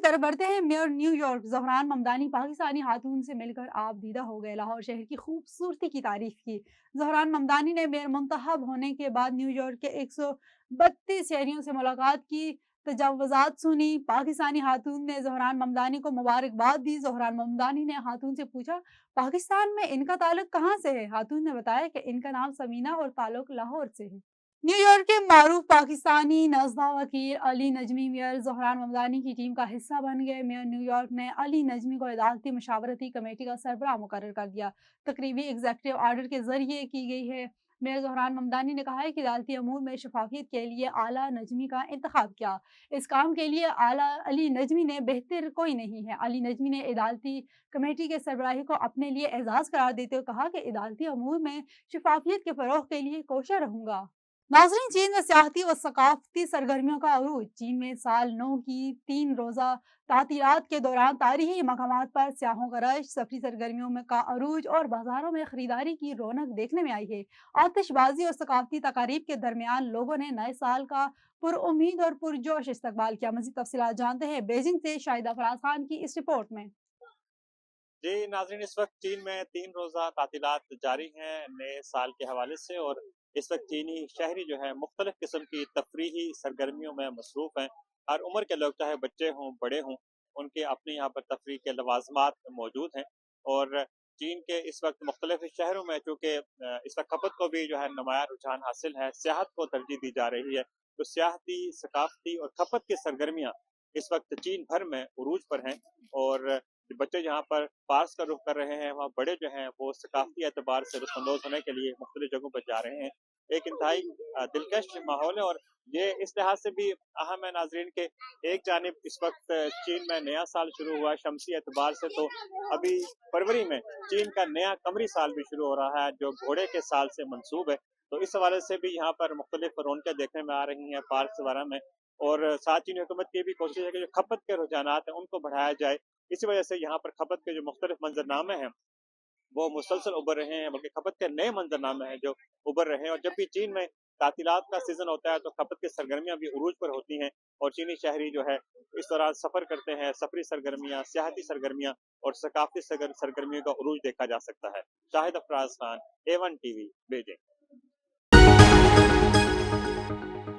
तरफ बढ़ते हैं। मेयर न्यूयॉर्क ज़हरान ममदानी पाकिस्तानी खातून से मिलकर आप दीदा हो गए। लाहौर शहर की खूबसूरती की तारीफ की। ज़हरान ममदानी ने मेयर मुंतखब होने के बाद न्यूयॉर्क के 132 शहरियों से मुलाकात की, तजावुज़ात सुनी। पाकिस्तानी खातून ने ज़हरान ममदानी को मुबारकबाद दी। ज़हरान ममदानी ने खातून से पूछा, पाकिस्तान में इनका ताल्लुक कहाँ से है? खातून ने बताया कि इनका नाम समीना और ताल्लुक लाहौर से है। न्यूयॉर्क के मारूफ पाकिस्तानी नज़्दा वकील अली नजमी मेयर ज़हरान ममदानी की टीम का हिस्सा बन गए। मेयर न्यूयॉर्क ने अली नजमी को अदालती मशावरती कमेटी का सरबराह मुकर्रर कर दिया। तकरीबी एग्जीक्यूटिव आर्डर के जरिए की गई है। मेयर ज़हरान ममदानी ने कहा है कि अदालती अमूर में शफाफियत के लिए आला नजमी का इंतखाब किया। इस काम के लिए आला अली नजमी ने बेहतर कोई नहीं है। अली नजमी ने अदालती कमेटी के सरबराही को अपने लिए एजाज़ करार देते हुए कहा कि अदालती अमूर में शफाफियत के फ़रोग़ के लिए कोशिश रहूँगा। नाज़रीन, चीन में सियाहती और सकाफती सरगर्मियों का अरूज। चीन में साल नौ की 3 रोज़ा तातीलात के दौरान तारीखी मकामात पर सियाहों का रश, सफरी सरगर्मियों में का अरूज और बाजारों में खरीदारी की रौनक देखने में आई है। आतिशबाजी और सकाफती तकारीब के दरमियान लोगों ने नए साल का पुरउम्मीद और पुरजोश इस्तकबाल किया। मज़ीद तफसीलात जानते हैं बीजिंग से शाहिदा फराज खान की इस रिपोर्ट में। जी नाज़रीन, इस वक्त चीन में 3 रोज़ा तातीलात जारी हैं नए साल के हवाले से, और इस वक्त चीनी शहरी जो है मुख्तलिफ किस्म की तफरीही सरगर्मियों में मसरूफ़ हैं। हर उम्र के लोग, चाहे बच्चे हों बड़े हों, उनके अपने यहाँ पर तफरीह के लवाजमात मौजूद हैं। और चीन के इस वक्त मुख्तलिफ शहरों में चूँकि इस वक्त खपत को भी जो है नुमायाँ रुझान हासिल है, सियाहत को तरजीह दी जा रही है, तो सियाहती, सकाफती और खपत की सरगर्मियाँ इस वक्त चीन भर में उरूज पर हैं। और बच्चे जहाँ पर पार्स का रुख कर रहे हैं, वहाँ बड़े जो हैं वो सकाफती एतबार से लुत्फ़अंदोज़ होने के लिए मुख्तलिफ जगहों पर जा रहे हैं। एक इंतहाई दिलकश माहौल है, और ये इस लिहाज से भी अहम है नाज़रीन के एक जानिब इस वक्त चीन में नया साल शुरू हुआ शमसी एतबार से, तो अभी फरवरी में चीन का नया कमरी साल भी शुरू हो रहा है जो घोड़े के साल से मंसूब है। तो इस हवाले से भी यहाँ पर मुख्तलिफ रौनकें देखने में आ रही हैं पार्क्स वगैरह में। और साथ चीनी हुकूमत की भी कोशिश है कि जो खपत के रुझानात हैं उनको बढ़ाया जाए। इसी वजह से यहाँ पर खपत के जो मुख्तलिफ मंजरनामे हैं वो मुसलसल उभर रहे हैं, बल्कि खपत के नए मंजरनामे हैं जो उभर रहे हैं। और जब भी चीन में तातीलात का सीजन होता है तो खपत की सरगर्मियाँ भी उरूज पर होती हैं, और चीनी शहरी जो है इस दौरान सफर करते हैं। सफरी सरगर्मियाँ, सियाहती सरगर्मियाँ और सकाफती सरगर्मियों का उरूज देखा जा सकता है। Shahid Afraz Khan, A1 TV, Beijing.